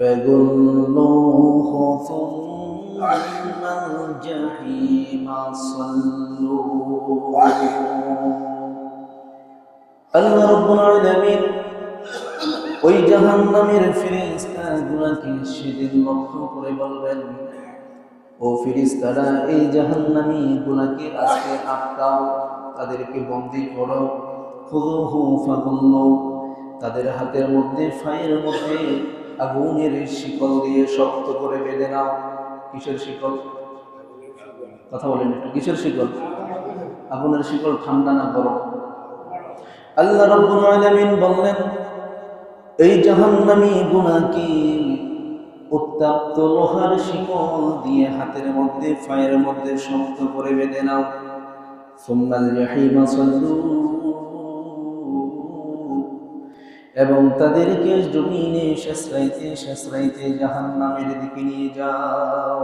فغلوه ثم الجحيم صلوه আল্লাহ রাব্বুল আলামিন ওই জাহান্নামের ফেরেশতাগুলোকে সেদিন লক্ষ্য করে বলবেন, ও ফেরেশতারা, এই জাহান্নামীগুলোকে আজকে আটকাও, তাদেরকে বন্দী করো। খুযুহু ফাগুল্লু, তাদের হাতের মধ্যে ফায়ের মধ্যে আগুনের শিকল দিয়ে শক্ত করে বেঁধে নাও। কিসের শিকল? কথা বলেন একটু, কিসের শিকল? আগুনের শিকল ঠান্ডা না গরম? আল্লাহ রাব্বুল আলামিন বললেন, এই জাহান্নামীগুলোকে উত্তপ্ত লোহার শিকল দিয়ে হাতের মধ্যে ফায়ের মধ্যে শক্ত করে বেঁধে নাও। সুম্মাল জাহিমা সাল্লু, এবং তাদেরকে জমিনে শেষরাইতে শেষরাইতে জাহান্নামের দিকে নিয়ে যাও।